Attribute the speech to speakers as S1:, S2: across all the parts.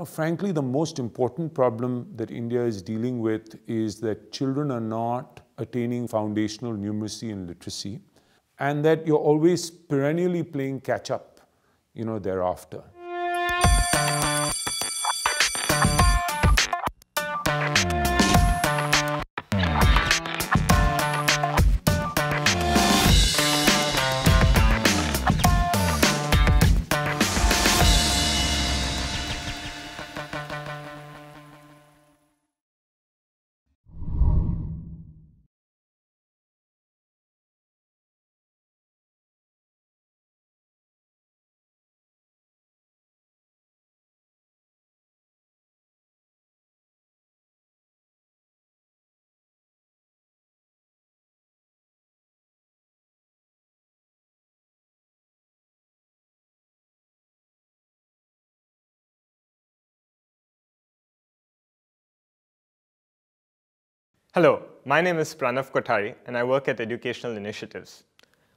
S1: frankly, the most important problem that India is dealing with is that children are not attaining foundational numeracy and literacy, and that you're always perennially playing catch up, thereafter.
S2: Hello, my name is Pranav Kothari and I work at Educational Initiatives.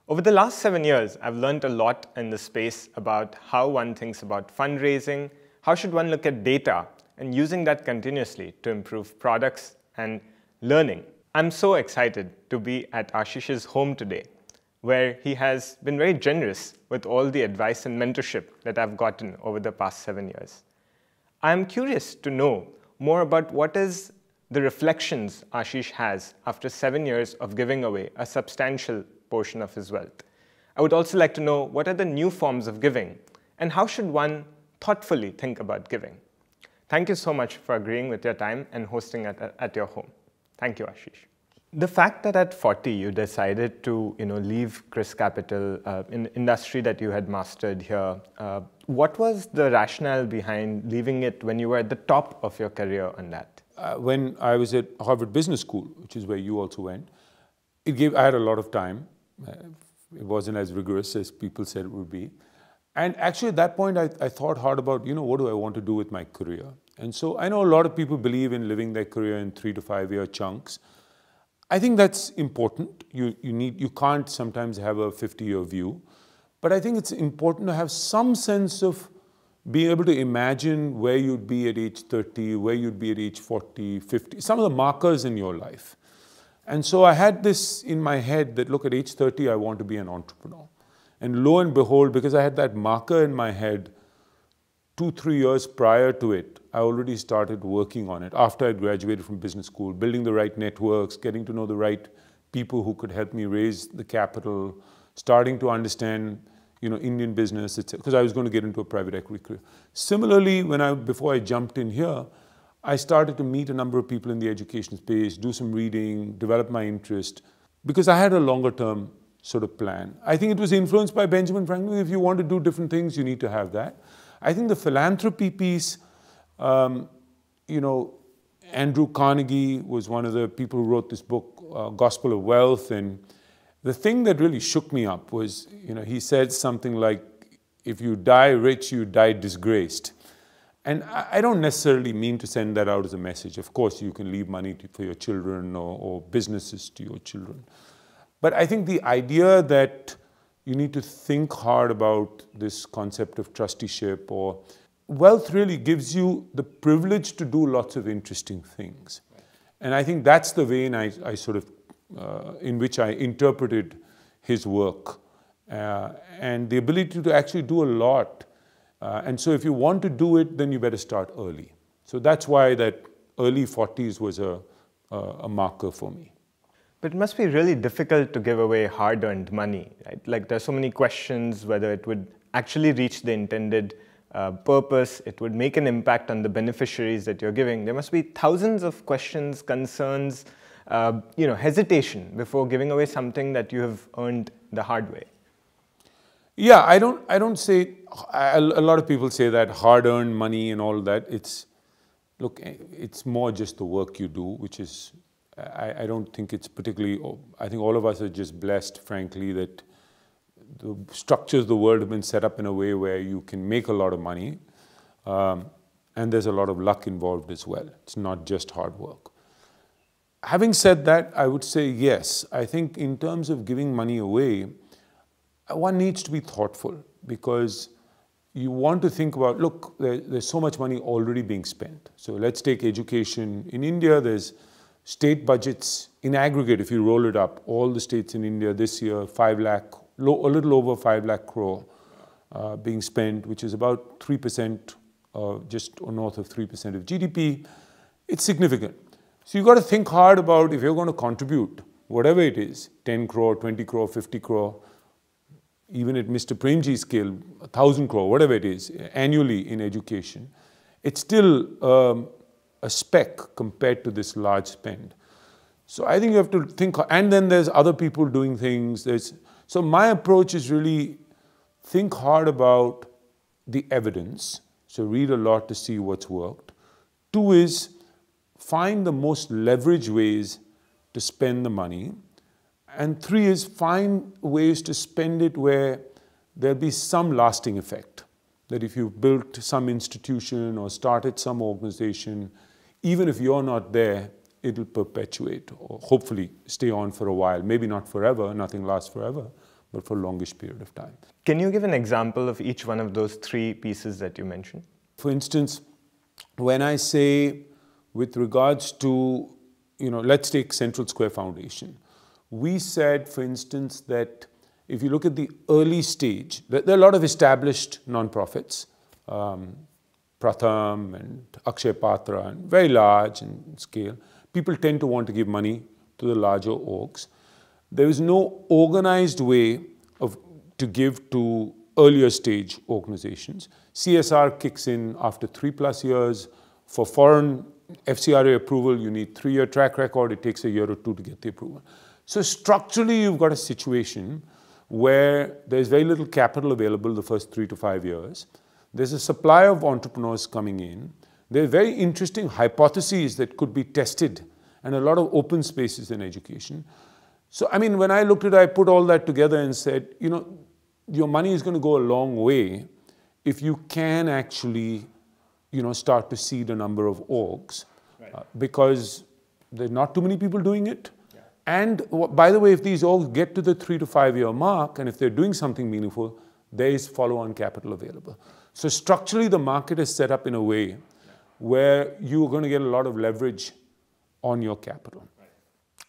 S2: Over the last 7 years, I've learned a lot in this space about how one thinks about fundraising, how should one look at data, and using that continuously to improve products and learning. I'm so excited to be at Ashish's home today, where he has been very generous with all the advice and mentorship that I've gotten over the past 7 years. I'm curious to know more about what is the reflections Ashish has after 7 years of giving away a substantial portion of his wealth. I would also like to know what are the new forms of giving and how should one thoughtfully think about giving. Thank you so much for agreeing with your time and hosting at your home. Thank you, Ashish. The fact that at 40 you decided to leave ChrysCapital, in industry that you had mastered here, what was the rationale behind leaving it when you were at the top of your career on that?
S1: When I was at Harvard Business School, which is where you also went, I had a lot of time. It wasn't as rigorous as people said it would be. And actually at that point, I thought hard about, what do I want to do with my career? And so I know a lot of people believe in living their career in 3 to 5 year chunks. I think that's important. You can't sometimes have a 50-year view. But I think it's important to have some sense of being able to imagine where you'd be at age 30, where you'd be at age 40, 50, some of the markers in your life. And so I had this in my head that, look, at age 30, I want to be an entrepreneur. And lo and behold, because I had that marker in my head, 2-3 years prior to it, I already started working on it after I graduated from business school, building the right networks, getting to know the right people who could help me raise the capital, starting to understand Indian business, etc., because I was going to get into a private equity career. Similarly, before I jumped in here, I started to meet a number of people in the education space, do some reading, develop my interest, because I had a longer term sort of plan. I think it was influenced by Benjamin Franklin. If you want to do different things, you need to have that. I think the philanthropy piece, Andrew Carnegie was one of the people who wrote this book, Gospel of Wealth, and the thing that really shook me up was, he said something like, if you die rich, you die disgraced. And I don't necessarily mean to send that out as a message. Of course, you can leave money for your children or businesses to your children. But I think the idea that you need to think hard about this concept of trusteeship or wealth really gives you the privilege to do lots of interesting things. And I think that's the vein I sort of in which I interpreted his work and the ability to actually do a lot. And so if you want to do it, then you better start early. So that's why that early 40s was a marker for me.
S2: But it must be really difficult to give away hard-earned money, right? Like there's so many questions whether it would actually reach the intended purpose, it would make an impact on the beneficiaries that you're giving. There must be thousands of questions, concerns, hesitation before giving away something that you have earned the hard way.
S1: Yeah, I don't say, a lot of people say that hard-earned money and all that. Look, it's more just the work you do, which is, I don't think it's particularly, I think all of us are just blessed, frankly, that the structures of the world have been set up in a way where you can make a lot of money. And there's a lot of luck involved as well. It's not just hard work. Having said that, I would say yes. I think in terms of giving money away, one needs to be thoughtful because you want to think about, look, there's so much money already being spent. So let's take education. In India, there's state budgets in aggregate, if you roll it up, all the states in India this year, 5 lakh, a little over 5 lakh crore being spent, which is about 3%, just north of 3% of GDP. It's significant. So you've got to think hard about if you're going to contribute, whatever it is, 10 crore, 20 crore, 50 crore, even at Mr. Premji's scale, 1,000 crore, whatever it is, annually in education, it's still a speck compared to this large spend. So I think you have to think, and then there's other people doing things. So my approach is really think hard about the evidence. So read a lot to see what's worked. 2 is find the most leveraged ways to spend the money. And 3 is find ways to spend it where there'll be some lasting effect. That if you've built some institution or started some organization, even if you're not there, it'll perpetuate or hopefully stay on for a while. Maybe not forever, nothing lasts forever, but for a longish period of time.
S2: Can you give an example of each one of those 3 pieces that you mentioned?
S1: For instance, when I say with regards to, let's take Central Square Foundation. We said, for instance, that if you look at the early stage, there are a lot of established nonprofits, Pratham and Akshay Patra, and very large in scale. People tend to want to give money to the larger orgs. There is no organized way to give to earlier stage organizations. CSR kicks in after 3+ years. For foreign FCRA approval, you need 3-year track record. It takes a year or 2 to get the approval. So structurally, you've got a situation where there's very little capital available the first 3 to 5 years. There's a supply of entrepreneurs coming in. There are very interesting hypotheses that could be tested and a lot of open spaces in education. So, I mean, when I looked at it, I put all that together and said, your money is going to go a long way if you can actually, start to seed a number of orgs. Right. Because there's not too many people doing it. Yeah. And by the way, if these orgs get to the 3 to 5 year mark, and if they're doing something meaningful, there is follow-on capital available. So structurally, the market is set up in a way where you're going to get a lot of leverage on your capital. Right.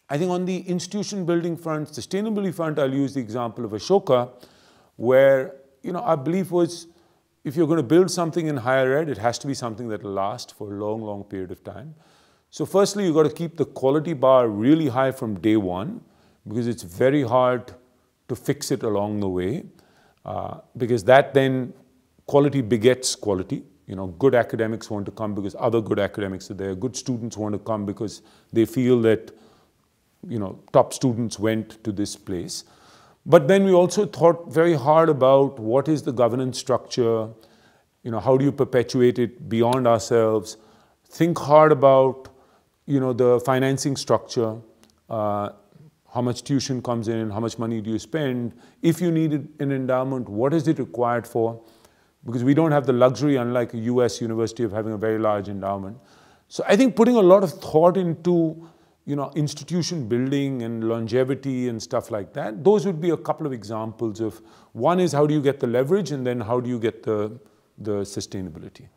S1: I think on the institution building front, sustainability front, I'll use the example of Ashoka, where our belief was if you're going to build something in higher ed, it has to be something that will last for a long, long period of time. So firstly, you've got to keep the quality bar really high from day one, because it's very hard to fix it along the way, because that then quality begets quality. Good academics want to come because other good academics are there. Good students want to come because they feel that, top students went to this place. But then we also thought very hard about what is the governance structure, how do you perpetuate it beyond ourselves? Think hard about, the financing structure, how much tuition comes in, how much money do you spend? If you need an endowment, what is it required for? Because we don't have the luxury, unlike a US university, of having a very large endowment. So I think putting a lot of thought into institution building and longevity and stuff like that, those would be a couple of examples of, one is how do you get the leverage, and then how do you get the sustainability.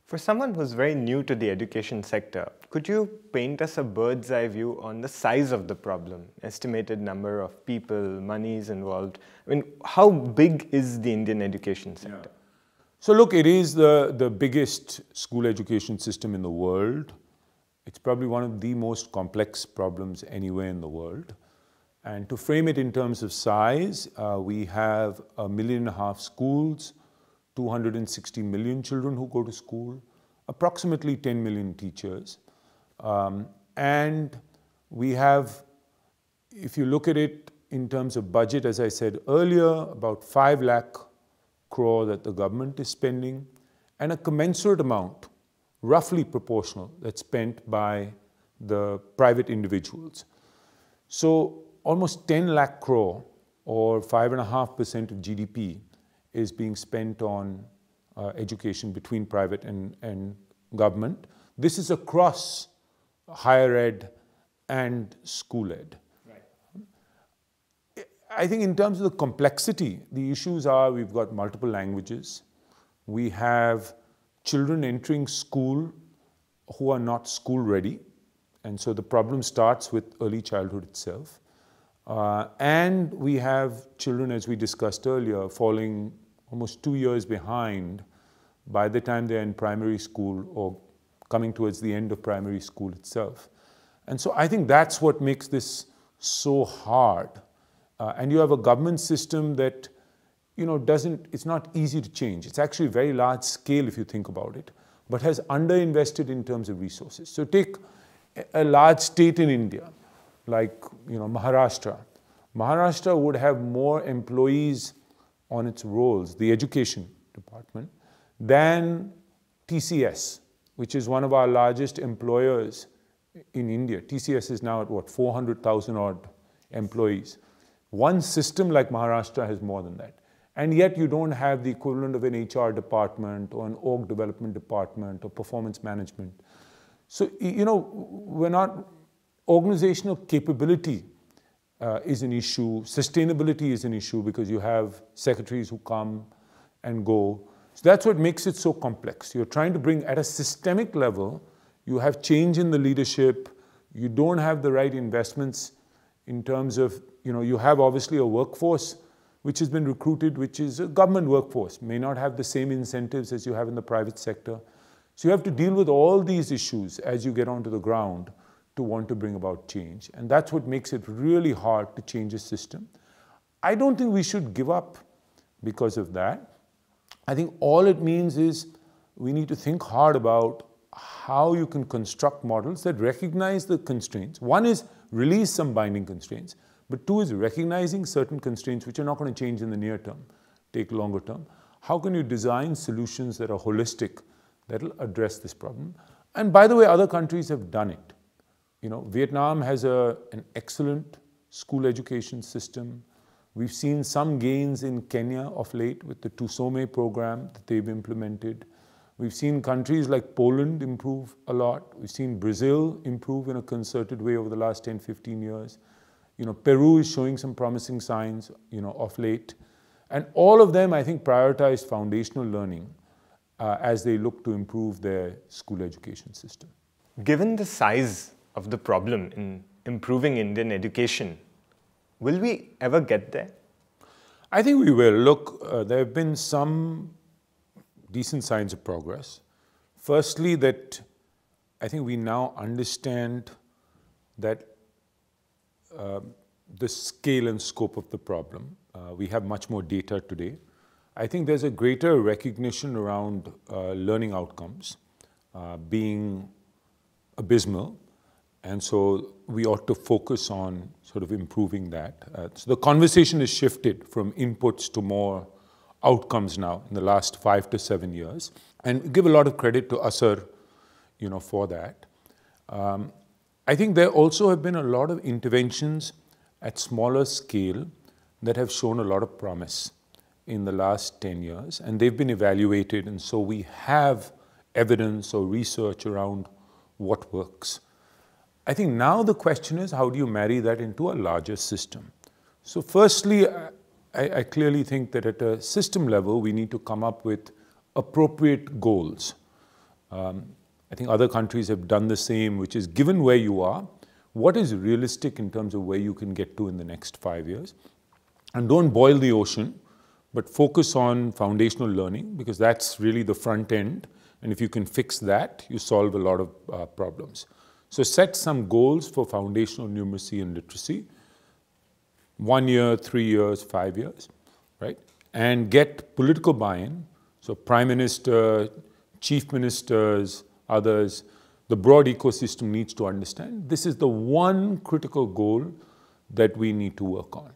S2: For someone who's very new to the education sector, could you paint us a bird's eye view on the size of the problem, estimated number of people, monies involved? I mean, how big is the Indian education sector? Yeah.
S1: So look, it is the biggest school education system in the world. It's probably one of the most complex problems anywhere in the world. And to frame it in terms of size, we have 1.5 million schools, 260 million children who go to school, approximately 10 million teachers. And we have, if you look at it in terms of budget, as I said earlier, about 5 lakh crore that the government is spending, and a commensurate amount, roughly proportional, that's spent by the private individuals. So almost 10 lakh crore, or 5.5% of GDP, is being spent on education between private and government. This is across higher ed and school-ed. I think in terms of the complexity, the issues are we've got multiple languages. We have children entering school who are not school ready. And so the problem starts with early childhood itself. And we have children, as we discussed earlier, falling almost 2 years behind by the time they're in primary school or coming towards the end of primary school itself. And so I think that's what makes this so hard. And you have a government system that, it's not easy to change. It's actually very large scale if you think about it, but has underinvested in terms of resources. So take a large state in India, like, Maharashtra. Maharashtra would have more employees on its rolls, the education department, than TCS, which is one of our largest employers in India. TCS is now at what, 400,000 odd employees. One system like Maharashtra has more than that. And yet you don't have the equivalent of an HR department or an org development department or performance management. So, we're not, organizational capability is an issue, sustainability is an issue because you have secretaries who come and go. So that's what makes it so complex. You're trying to bring, at a systemic level, you have change in the leadership, you don't have the right investments in terms of, you have obviously a workforce which has been recruited, which is a government workforce, may not have the same incentives as you have in the private sector. So you have to deal with all these issues as you get onto the ground to want to bring about change. And that's what makes it really hard to change a system. I don't think we should give up because of that. I think all it means is we need to think hard about how you can construct models that recognize the constraints. One is release some binding constraints, but two is recognizing certain constraints which are not going to change in the near term, take longer term. How can you design solutions that are holistic, that will address this problem? And by the way, other countries have done it. Vietnam has an excellent school education system. We've seen some gains in Kenya of late with the Tusome program that they've implemented. We've seen countries like Poland improve a lot. We've seen Brazil improve in a concerted way over the last 10, 15 years. Peru is showing some promising signs, of late. And all of them, I think, prioritize foundational learning as they look to improve their school education system.
S2: Given the size of the problem in improving Indian education, will we ever get there?
S1: I think we will. Look, there have been some decent signs of progress. Firstly, that I think we now understand that the scale and scope of the problem. We have much more data today. I think there's a greater recognition around learning outcomes being abysmal. And so we ought to focus on sort of improving that. So the conversation has shifted from inputs to more outcomes now in the last 5 to 7 years. And give a lot of credit to Asar, for that. I think there also have been a lot of interventions at smaller scale that have shown a lot of promise in the last 10 years. And they've been evaluated. And so we have evidence or research around what works. I think now the question is, how do you marry that into a larger system? So firstly, I clearly think that at a system level, we need to come up with appropriate goals. I think other countries have done the same, which is given where you are, what is realistic in terms of where you can get to in the next 5 years? And don't boil the ocean, but focus on foundational learning, because that's really the front end. And if you can fix that, you solve a lot of problems. So set some goals for foundational numeracy and literacy. 1 year, 3 years, 5 years, right? And get political buy-in. So Prime Minister, Chief Ministers, others, the broad ecosystem needs to understand this is the one critical goal that we need to work on.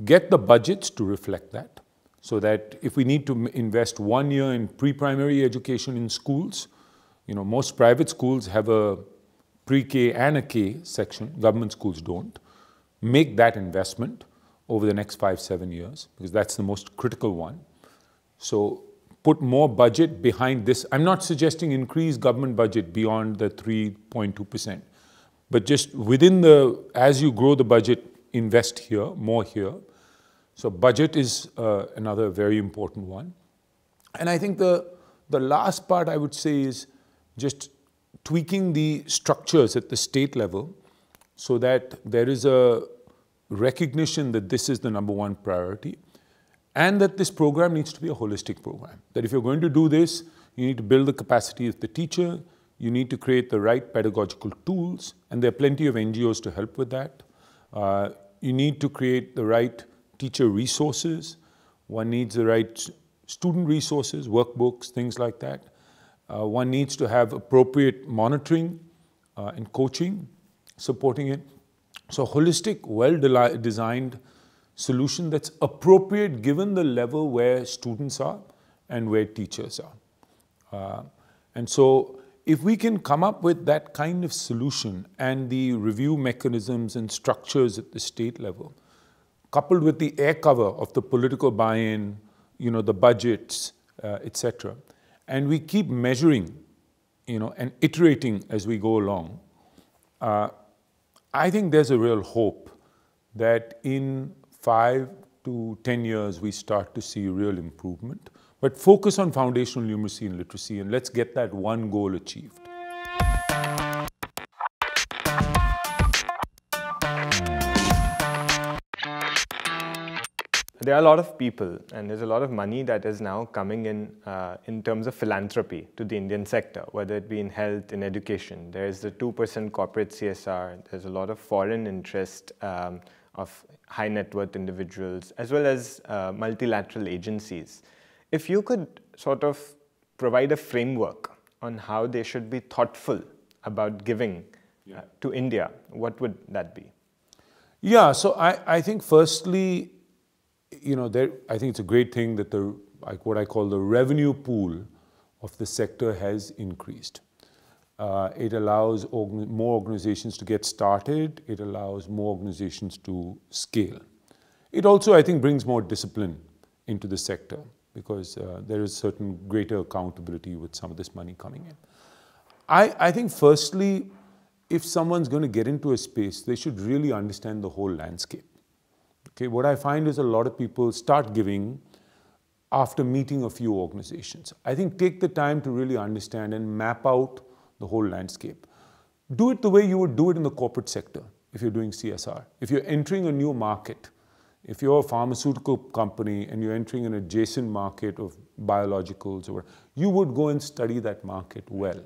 S1: Get the budgets to reflect that, so that if we need to invest 1 year in pre-primary education in schools, most private schools have a pre-K and a K section, government schools don't. Make that investment over the next 5, 7 years, because that's the most critical one. So put more budget behind this. I'm not suggesting increase government budget beyond the 3.2%, but just within the, as you grow the budget, invest here, more here. So budget is another very important one. And I think the last part I would say is just tweaking the structures at the state level so that there is a recognition that this is the number one priority and that this program needs to be a holistic program. That if you're going to do this, you need to build the capacity of the teacher, you need to create the right pedagogical tools, and there are plenty of NGOs to help with that. You need to create the right teacher resources. One needs the right student resources, workbooks, things like that. One needs to have appropriate monitoring and coaching, supporting it. So holistic, well-designed solution that's appropriate given the level where students are and where teachers are. And so if we can come up with that kind of solution and the review mechanisms and structures at the state level, coupled with the air cover of the political buy-in, the budgets, etc., and we keep measuring, and iterating as we go along, I think there's a real hope that in 5 to 10 years we start to see real improvement. But focus on foundational numeracy and literacy, and let's get that one goal achieved.
S2: There are a lot of people, and there's a lot of money that is now coming in terms of philanthropy to the Indian sector, whether it be in health, in education. There's the 2% corporate CSR. There's a lot of foreign interest of high net worth individuals, as well as multilateral agencies. If you could sort of provide a framework on how they should be thoughtful about giving to India, what would that be?
S1: Yeah, so I think firstly, I think it's a great thing that what I call the revenue pool of the sector has increased. It allows more organizations to get started. It allows more organizations to scale. It also, I think, brings more discipline into the sector because there is certain greater accountability with some of this money coming in. I think firstly, if someone's going to get into a space, they should really understand the whole landscape. Okay, what I find is a lot of people start giving after meeting a few organizations. I think take the time to really understand and map out the whole landscape. Do it the way you would do it in the corporate sector if you're doing CSR. If you're entering a new market, if you're a pharmaceutical company and you're entering an adjacent market of biologicals, or you would go and study that market well.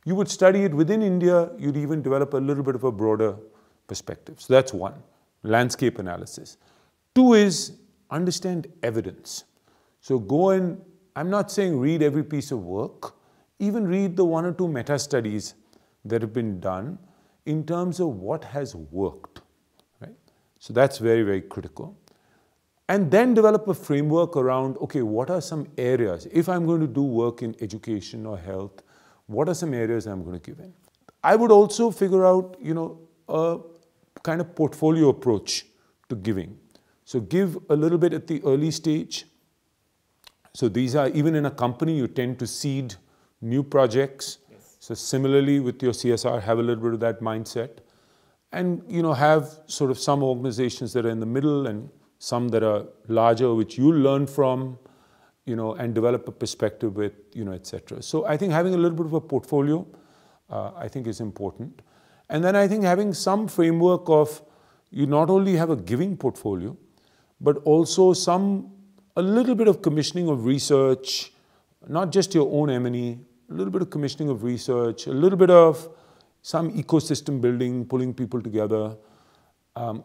S1: You would study it within India, you'd even develop a little bit of a broader perspective. So that's one, landscape analysis. Two is understand evidence. So go and, I'm not saying read every piece of work, even read the 1 or 2 meta-studies that have been done in terms of what has worked, right? So that's very, very critical. And then develop a framework around, okay, what are some areas, if I'm going to do work in education or health, what are some areas I'm going to give in? I would also figure out, a kind of portfolio approach to giving. So give a little bit at the early stage. So these are, even in a company, you tend to seed new projects. Yes. So similarly with your CSR, have a little bit of that mindset. And, have sort of some organizations that are in the middle and some that are larger, which you learn from, and develop a perspective with, etc. So I think having a little bit of a portfolio, I think is important. And then I think having some framework of, you not only have a giving portfolio, but also a little bit of commissioning of research, not just your own M&E, a little bit of commissioning of research, a little bit of some ecosystem building, pulling people together,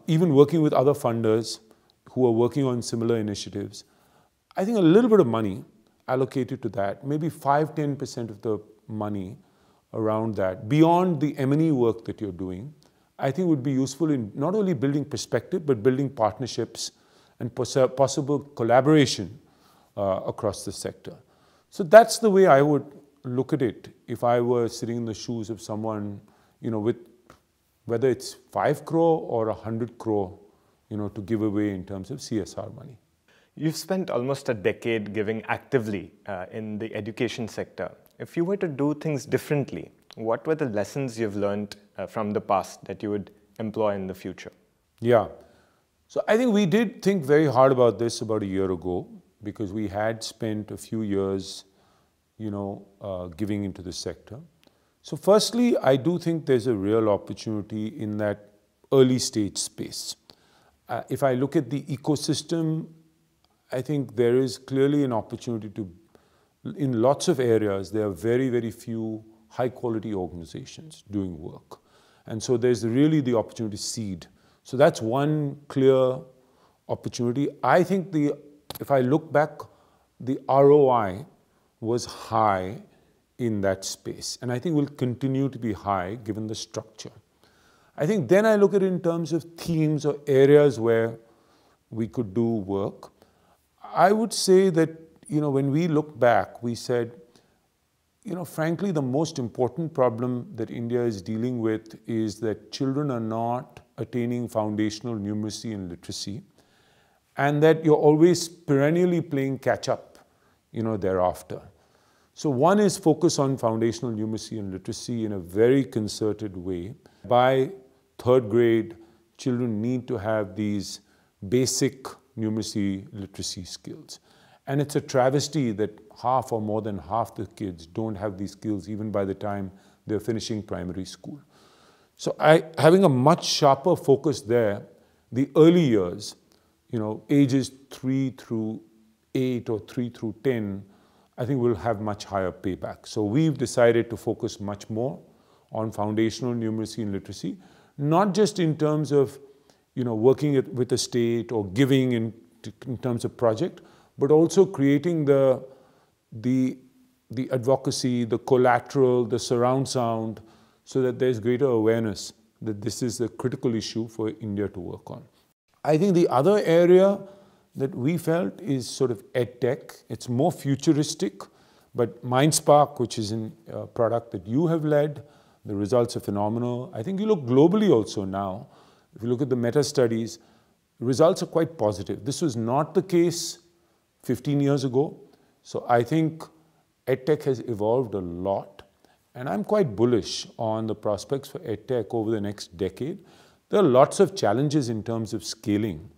S1: even working with other funders who are working on similar initiatives. I think a little bit of money allocated to that, maybe 5–10% of the money around that, beyond the M&E work that you're doing, I think would be useful in not only building perspective, but building partnerships and possible collaboration across the sector. So that's the way I would look at it if I were sitting in the shoes of someone, with whether it's 5 crore or 100 crore, to give away in terms of CSR money.
S2: You've spent almost a decade giving actively in the education sector. If you were to do things differently, what were the lessons you've learned from the past that you would employ in the future?
S1: Yeah. So I think we did think very hard about this about a year ago, because we had spent a few years, giving into the sector. So firstly, I do think there's a real opportunity in that early stage space. If I look at the ecosystem, I think there is clearly an opportunity to, in lots of areas, there are very, very few high quality organizations doing work. And so there's really the opportunity to seed. So that's one clear opportunity. I think if I look back, the ROI was high in that space. And I think will continue to be high given the structure. I think then I look at it in terms of themes or areas where we could do work. I would say that, when we look back, we said, frankly, the most important problem that India is dealing with is that children are not attaining foundational numeracy and literacy, and that you're always perennially playing catch up, thereafter. So one is focus on foundational numeracy and literacy in a very concerted way. By third grade, children need to have these basic numeracy, literacy skills. And it's a travesty that half or more than half the kids don't have these skills even by the time they're finishing primary school. So having a much sharper focus there, the early years, ages 3 through 8 or 3 through 10, I think will have much higher payback. So we've decided to focus much more on foundational numeracy and literacy, not just in terms of, working with the state or giving in terms of project, but also creating the advocacy, the collateral, the surround sound, so that there's greater awareness that this is a critical issue for India to work on. I think the other area that we felt is sort of edtech. It's more futuristic, but MindSpark, which is a product that you have led, the results are phenomenal. I think you look globally also now. If you look at the meta studies, results are quite positive. This was not the case 15 years ago. So I think edtech has evolved a lot. And I'm quite bullish on the prospects for edtech over the next decade. There are lots of challenges in terms of scaling.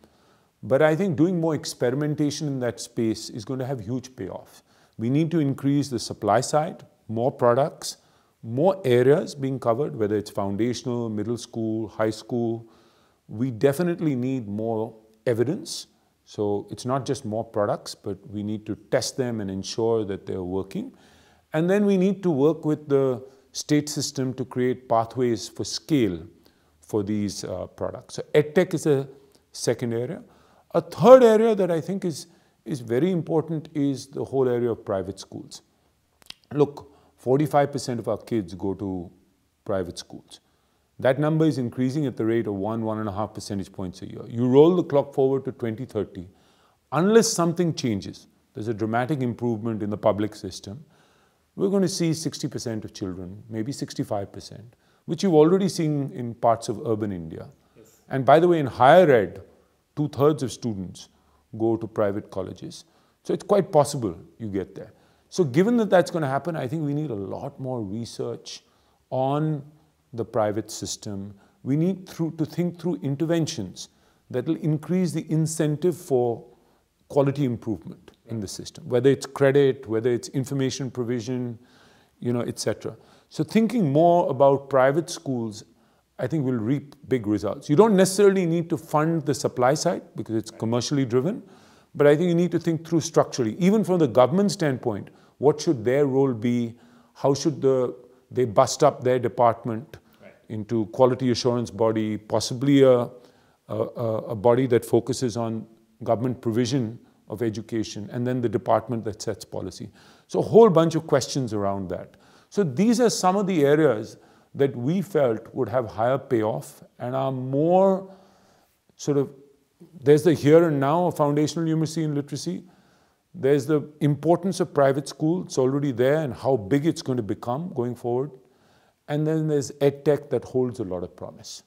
S1: But I think doing more experimentation in that space is going to have huge payoffs. We need to increase the supply side, more products, more areas being covered, whether it's foundational, middle school, high school. We definitely need more evidence. So it's not just more products, but we need to test them and ensure that they're working. And then we need to work with the state system to create pathways for scale for these products. So edtech is a second area. A third area that I think is very important is the whole area of private schools. Look, 45% of our kids go to private schools. That number is increasing at the rate of 1.5 percentage points a year. You roll the clock forward to 2030, unless something changes, there's a dramatic improvement in the public system, we're going to see 60% of children, maybe 65%, which you've already seen in parts of urban India. Yes. And by the way, in higher ed, 2/3 of students go to private colleges. So it's quite possible you get there. So given that that's going to happen, I think we need a lot more research on the private system. We need to think through interventions that will increase the incentive for quality improvement in the system, whether it's credit, whether it's information provision, etc. So thinking more about private schools, I think will reap big results. You don't necessarily need to fund the supply side because it's commercially driven, but I think you need to think through structurally. Even from the government standpoint, what should their role be? How should they bust up their department into quality assurance body, possibly a body that focuses on government provision of education, and then the department that sets policy. So a whole bunch of questions around that. So these are some of the areas that we felt would have higher payoff and are more sort of, there's the here and now of foundational numeracy and literacy. There's the importance of private school, it's already there, and how big it's going to become going forward. And then there's edtech that holds a lot of promise.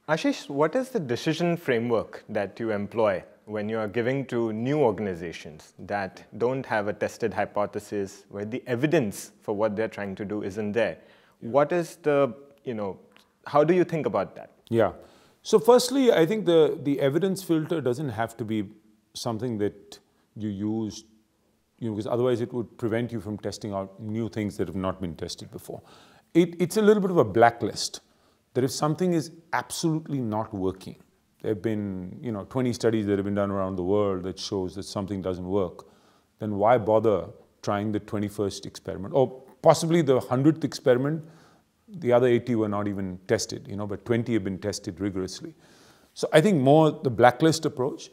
S2: Ashish, what is the decision framework that you employ when you are giving to new organizations that don't have a tested hypothesis, where the evidence for what they're trying to do isn't there? What is the, how do you think about that?
S1: Yeah. So firstly, I think the evidence filter doesn't have to be something that you use, because otherwise it would prevent you from testing out new things that have not been tested before. It's a little bit of a blacklist, that if something is absolutely not working, there have been 20 studies that have been done around the world that shows that something doesn't work, then why bother trying the 21st experiment? Or possibly the 100th experiment, the other 80 were not even tested, but 20 have been tested rigorously. So I think more the blacklist approach.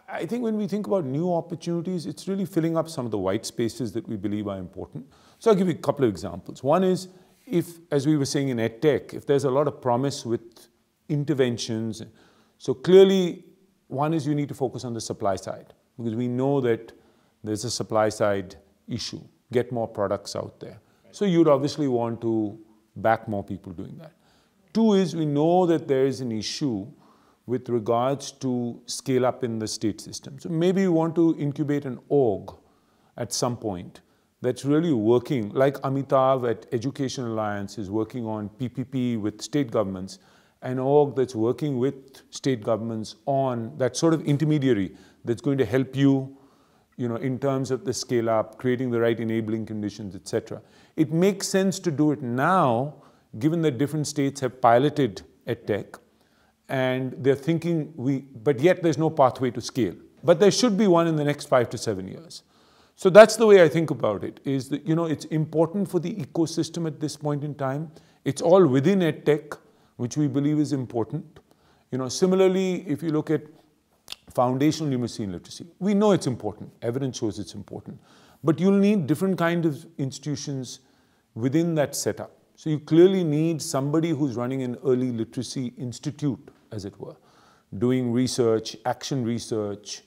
S1: I think when we think about new opportunities, it's really filling up some of the white spaces that we believe are important. So I'll give you a couple of examples. One is, if, as we were saying in EdTech, if there's a lot of promise with interventions, so clearly one is you need to focus on the supply side, because we know that there's a supply side issue, get more products out there. So you'd obviously want to back more people doing that. Two is, we know that there is an issue with regards to scale up in the state system. So maybe you want to incubate an org at some point that's really working, like Amitav at Education Alliance is working on PPP with state governments, an org that's working with state governments on that sort of intermediary that's going to help you, in terms of the scale up, creating the right enabling conditions, etc. It makes sense to do it now, given that different states have piloted EdTech, and they're thinking but yet there's no pathway to scale. But there should be one in the next 5 to 7 years. So that's the way I think about it, is that, it's important for the ecosystem at this point in time. It's all within EdTech, which we believe is important. Similarly, if you look at foundational numeracy and literacy, we know it's important. Evidence shows it's important. But you'll need different kinds of institutions within that setup. So you clearly need somebody who's running an early literacy institute, as it were, doing research, action research,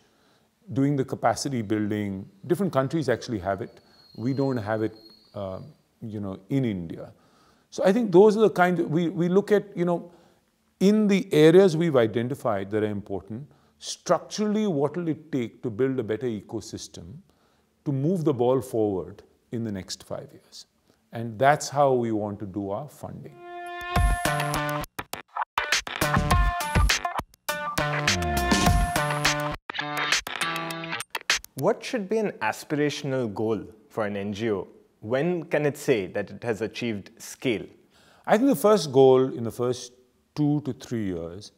S1: doing the capacity building. Different countries actually have it. We don't have it, in India. So I think those are the kind of, we look at, in the areas we've identified that are important, structurally, what will it take to build a better ecosystem to move the ball forward in the next 5 years? And that's how we want to do our funding.
S2: What should be an aspirational goal for an NGO? When can it say that it has achieved scale?
S1: I think the first goal in the first 2 to 3 years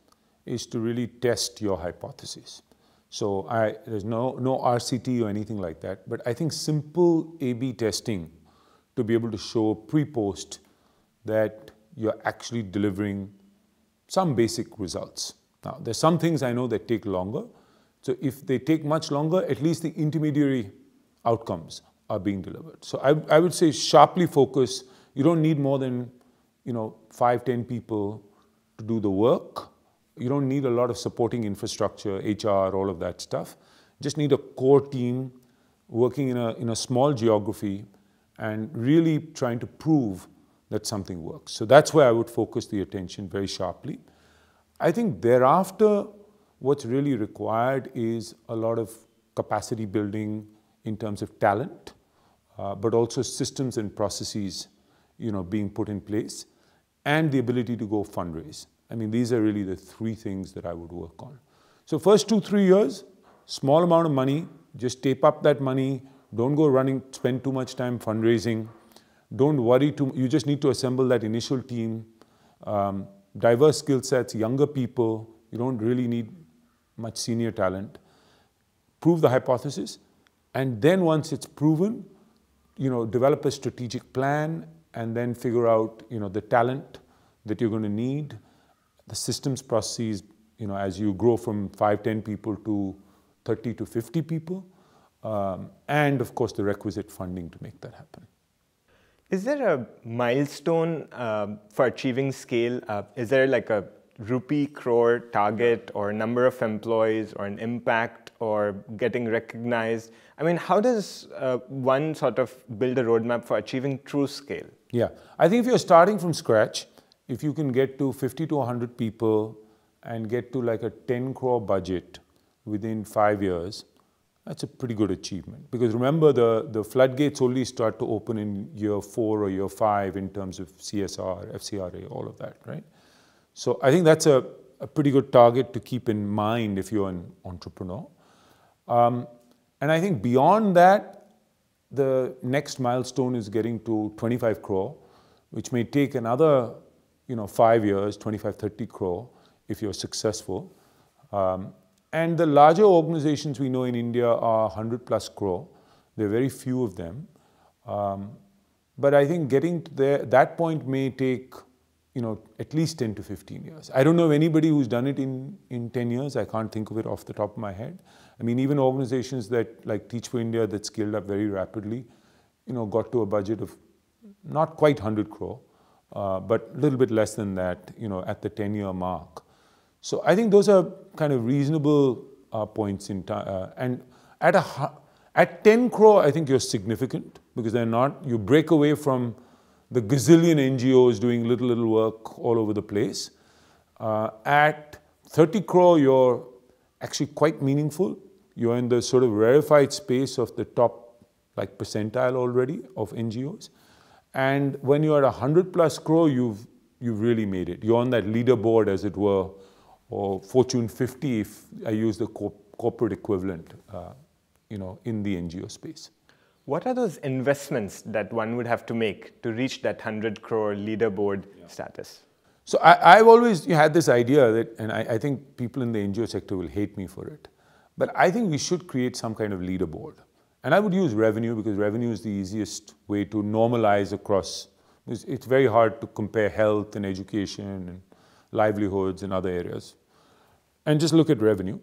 S1: is to really test your hypothesis. So there's no RCT or anything like that, but I think simple A/B testing to be able to show pre-post that you're actually delivering some basic results. Now, there's some things I know that take longer. So if they take much longer, at least the intermediary outcomes are being delivered. So I would say sharply focus. You don't need more than 5, 10 people to do the work. You don't need a lot of supporting infrastructure, HR, all of that stuff. Just need a core team working in a small geography and really trying to prove that something works. So that's where I would focus the attention very sharply. I think thereafter, what's really required is a lot of capacity building in terms of talent, but also systems and processes, being put in place, and the ability to go fundraise. I mean, these are really the 3 things that I would work on. So first 2, 3 years, small amount of money, just tape up that money, don't go spend too much time fundraising, don't worry you just need to assemble that initial team, diverse skill sets, younger people, you don't really need much senior talent, prove the hypothesis, and then once it's proven, develop a strategic plan and then figure out, the talent that you're going to need, the systems processes, as you grow from 5, 10 people to 30 to 50 people, and of course the requisite funding to make that happen.
S2: Is there a milestone for achieving scale? Is there like a rupee crore target or number of employees or an impact or getting recognized? I mean, how does one sort of build a roadmap for achieving true scale?
S1: Yeah, I think if you're starting from scratch, if you can get to 50 to 100 people and get to like a 10 crore budget within 5 years, that's a pretty good achievement. Because remember, the floodgates only start to open in year 4 or year 5 in terms of CSR, FCRA, all of that, right? So I think that's a pretty good target to keep in mind if you're an entrepreneur. And I think beyond that, the next milestone is getting to 25 crore, which may take another 5 years, 25, 30 crore if you're successful. And the larger organizations we know in India are 100 plus crore. There are very few of them. But I think getting to that point may take at least 10 to 15 years. I don't know of anybody who's done it in 10 years. I can't think of it off the top of my head. I mean, even organizations that like Teach for India that scaled up very rapidly, got to a budget of not quite 100 crore, but a little bit less than that, at the 10-year mark. So I think those are kind of reasonable points in time. And at 10 crore, I think you're significant because you break away from the gazillion NGOs doing little work all over the place. At 30 crore, you're actually quite meaningful. You're in the sort of rarefied space of the top percentile already of NGOs. And when you're at 100 plus crore, you've really made it. You're on that leaderboard, as it were, or Fortune 50, if I use the corporate equivalent, in the NGO space.
S2: What are those investments that one would have to make to reach that 100 crore leaderboard status?
S1: So I've always had this idea that, and I think people in the NGO sector will hate me for it, but I think we should create some kind of leaderboard. And I would use revenue because revenue is the easiest way to normalize across. It's very hard to compare health and education and livelihoods and other areas. And just look at revenue.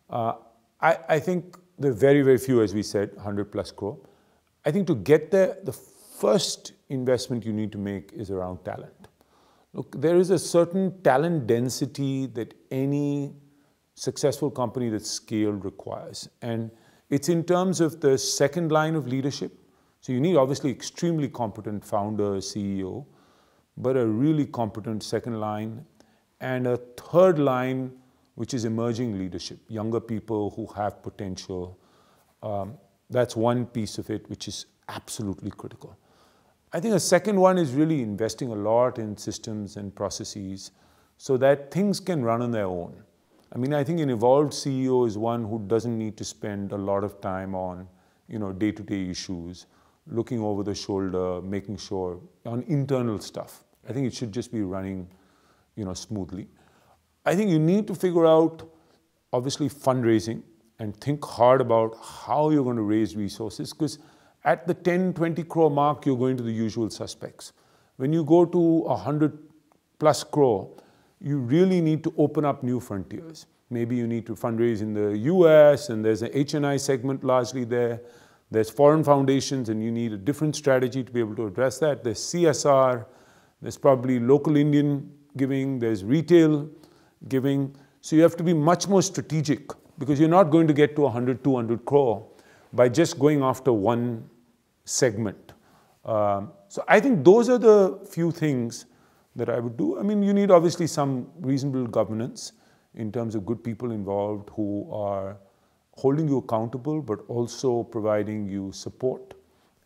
S1: I think there are very, very few, as we said, 100 plus crore. I think to get there, the first investment you need to make is around talent. Look, there is a certain talent density that any successful company that's scaled requires. And it's in terms of the second line of leadership. So you need obviously extremely competent founder, CEO, but a really competent second line and a third line, which is emerging leadership, younger people who have potential. That's one piece of it, which is absolutely critical. I think a second one is really investing a lot in systems and processes so that things can run on their own. I mean, I think an evolved CEO is one who doesn't need to spend a lot of time on, day-to-day issues, looking over the shoulder, making sure on internal stuff. I think it should just be running, smoothly. I think you need to figure out, obviously, fundraising and think hard about how you're going to raise resources, because at the 10, 20 crore mark, you're going to the usual suspects. When you go to 100 plus crore, you really need to open up new frontiers. Maybe you need to fundraise in the US, and there's an HNI segment largely there. There's foreign foundations, and you need a different strategy to be able to address that. There's CSR, there's probably local Indian giving, there's retail giving. So you have to be much more strategic because you're not going to get to 100, 200 crore by just going after one segment. So I think those are the few things that I would do. I mean, you need obviously some reasonable governance in terms of good people involved who are holding you accountable, but also providing you support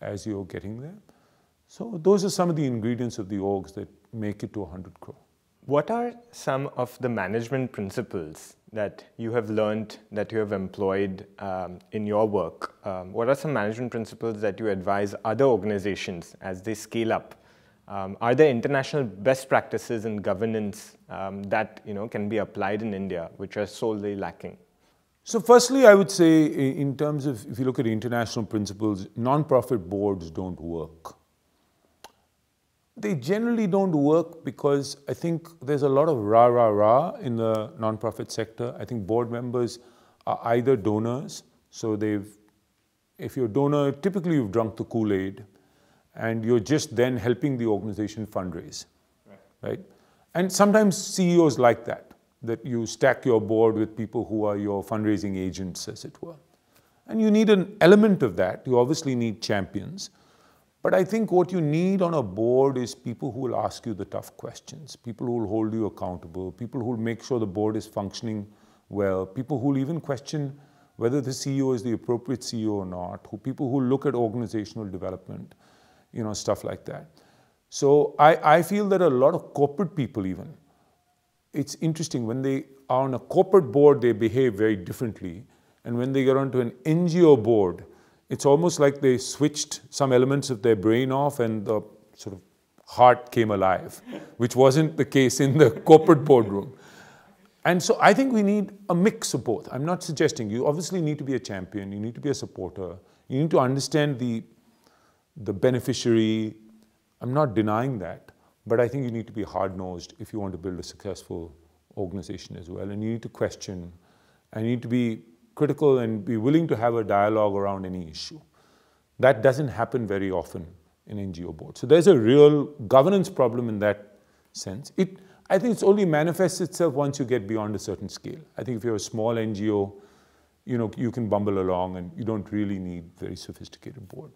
S1: as you're getting there. So those are some of the ingredients of the orgs that make it to 100 crore.
S2: What are some of the management principles that you have learned, that you have employed in your work? What are some management principles that you advise other organizations as they scale up? Are there international best practices in governance that can be applied in India, which are solely lacking?
S1: So firstly, I would say in terms of, if you look at international principles, non-profit boards don't work. They generally don't work because I think there's a lot of rah in the non-profit sector. I think board members are either donors, so if you're a donor, typically you've drunk the Kool-Aid, and you're just then helping the organization fundraise, right? And sometimes CEOs like that you stack your board with people who are your fundraising agents, as it were. And you need an element of that. You obviously need champions. But I think what you need on a board is people who will ask you the tough questions, people who will hold you accountable, people who will make sure the board is functioning well, people who will even question whether the CEO is the appropriate CEO or not, people who look at organizational development, stuff like that. So I feel that a lot of corporate people even, it's interesting, when they are on a corporate board, they behave very differently. And when they get onto an NGO board, it's almost like they switched some elements of their brain off and the sort of heart came alive, which wasn't the case in the corporate boardroom. And so I think we need a mix of both. I'm not suggesting you obviously need to be a champion, you need to be a supporter, you need to understand the beneficiary. I'm not denying that, but I think you need to be hard-nosed if you want to build a successful organization as well. And you need to question, and you need to be critical and be willing to have a dialogue around any issue. That doesn't happen very often in NGO boards. So there's a real governance problem in that sense. I think it only manifests itself once you get beyond a certain scale. I think if you're a small NGO, you can bumble along and you don't really need very sophisticated board.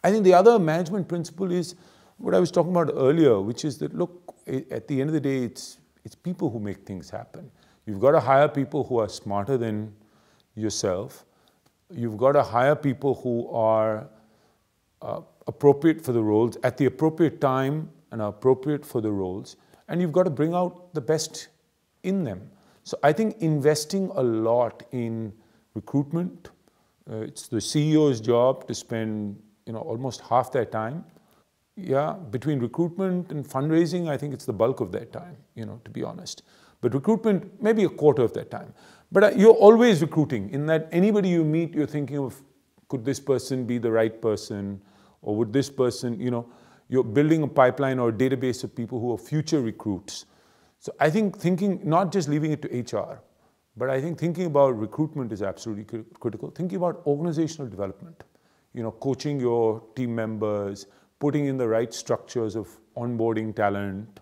S1: I think the other management principle is what I was talking about earlier, which is that, look, at the end of the day, it's people who make things happen. You've got to hire people who are smarter than yourself. You've got to hire people who are appropriate for the roles at the appropriate time and are appropriate for the roles. And you've got to bring out the best in them. So I think investing a lot in recruitment, it's the CEO's job to spend almost half their time. Yeah, between recruitment and fundraising, I think it's the bulk of their time, to be honest. But recruitment, maybe a quarter of their time. But you're always recruiting in that anybody you meet, you're thinking of, could this person be the right person? Or would this person, you're building a pipeline or a database of people who are future recruits. So I think thinking, not just leaving it to HR, but I think thinking about recruitment is absolutely critical. Thinking about organizational development, coaching your team members, putting in the right structures of onboarding talent,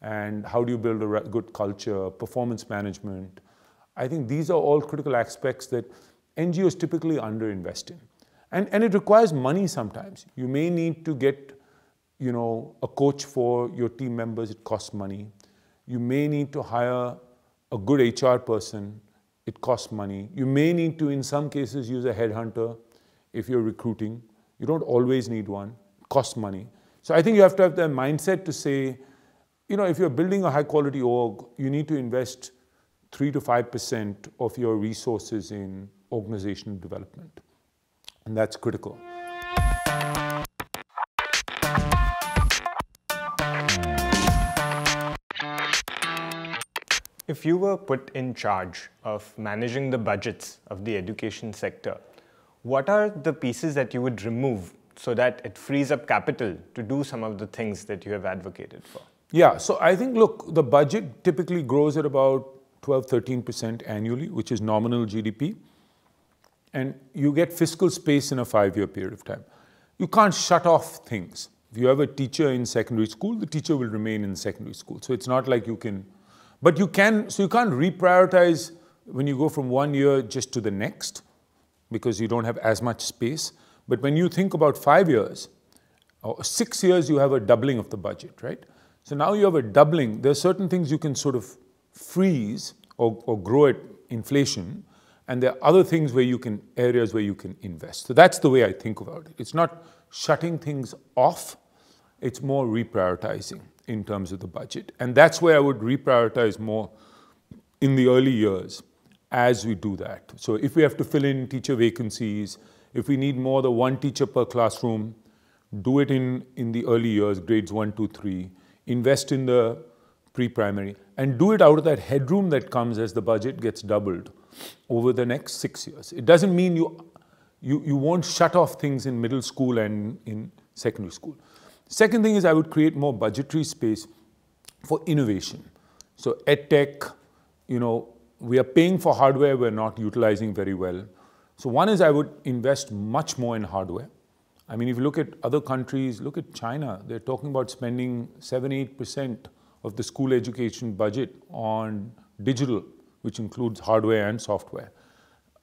S1: and how do you build a good culture, performance management. I think these are all critical aspects that NGOs typically underinvest in. And it requires money sometimes. You may need to get, a coach for your team members, it costs money. You may need to hire a good HR person, it costs money. You may need to, in some cases, use a headhunter if you're recruiting. You don't always need one, it costs money. So I think you have to have the mindset to say, if you're building a high quality org, you need to invest 3 to 5% of your resources in organizational development. And that's critical.
S2: If you were put in charge of managing the budgets of the education sector, what are the pieces that you would remove so that it frees up capital to do some of the things that you have advocated for?
S1: Yeah, so I think, look, the budget typically grows at about 12-13% annually, which is nominal GDP. And you get fiscal space in a 5-year period of time. You can't shut off things. If you have a teacher in secondary school, the teacher will remain in secondary school. So it's not like you can, but you can, so you can't reprioritize when you go from one year just to the next because you don't have as much space. But when you think about 5 years or 6 years, you have a doubling of the budget, right? So now you have a doubling. There are certain things you can sort of freeze or grow at inflation. And there are other things where areas where you can invest. So that's the way I think about it. It's not shutting things off. It's more reprioritizing in terms of the budget. And that's where I would reprioritize more in the early years as we do that. So if we have to fill in teacher vacancies, if we need more than one teacher per classroom, do it in the early years, grades 1, 2, 3. Invest in the pre-primary and do it out of that headroom that comes as the budget gets doubled over the next 6 years. It doesn't mean you won't shut off things in middle school and in secondary school. Second thing is I would create more budgetary space for innovation. So EdTech, we are paying for hardware we're not utilizing very well. So one is I would invest much more in hardware. I mean, if you look at other countries, look at China, they're talking about spending 7-8% of the school education budget on digital, which includes hardware and software.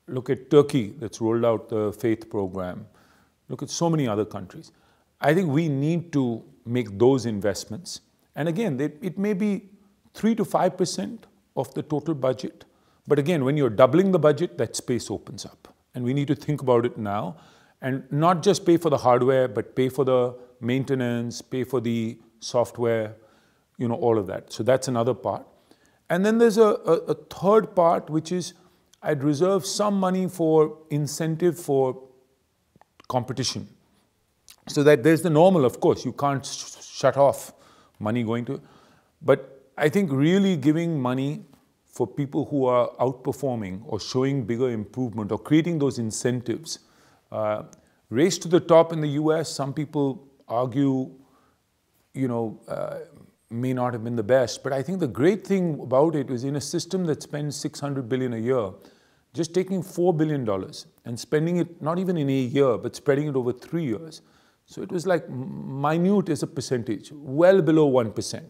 S1: Look at Turkey, that's rolled out the faith program. Look at so many other countries. I think we need to make those investments. And again, it may be 3 to 5% of the total budget, But again, when you're doubling the budget, that space opens up. And we need to think about it now. And not just pay for the hardware, but pay for the maintenance, pay for the software, all of that. So that's another part. And then there's a third part, which is I'd reserve some money for incentive for competition. So that there's the normal, of course, you can't shut off money going to, but I think really giving money for people who are outperforming or showing bigger improvement or creating those incentives. Race to the top in the US, some people argue, may not have been the best, but I think the great thing about it was in a system that spends $600 billion a year, just taking $4 billion and spending it not even in a year, but spreading it over 3 years. So it was like minute as a percentage, well below 1%.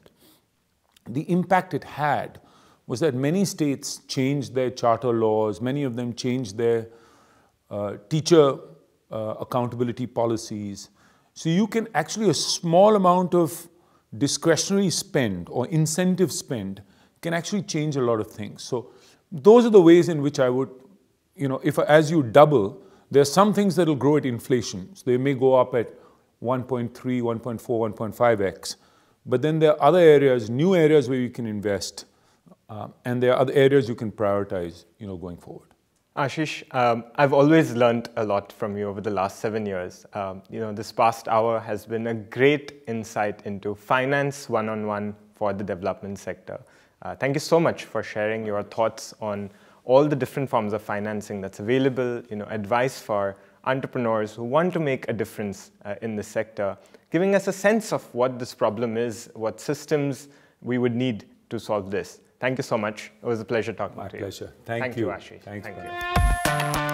S1: The impact it had was that many states changed their charter laws, many of them changed their teacher accountability policies. So you can actually, a small amount of discretionary spend or incentive spend can actually change a lot of things. So those are the ways in which I would, as you double, there are some things that will grow at inflation. So they may go up at 1.3, 1.4, 1.5x. But then there are other areas, new areas where you can invest, and there are other areas you can prioritize, going forward.
S2: Ashish, I've always learned a lot from you over the last 7 years. This past hour has been a great insight into finance one-on-one for the development sector. Thank you so much for sharing your thoughts on all the different forms of financing that's available, advice for entrepreneurs who want to make a difference in the sector, giving us a sense of what this problem is, what systems we would need to solve this. Thank you so much. It was a pleasure talking to you.
S1: My pleasure. Thank
S2: you,
S1: you,
S2: Ashish.
S1: Thank you.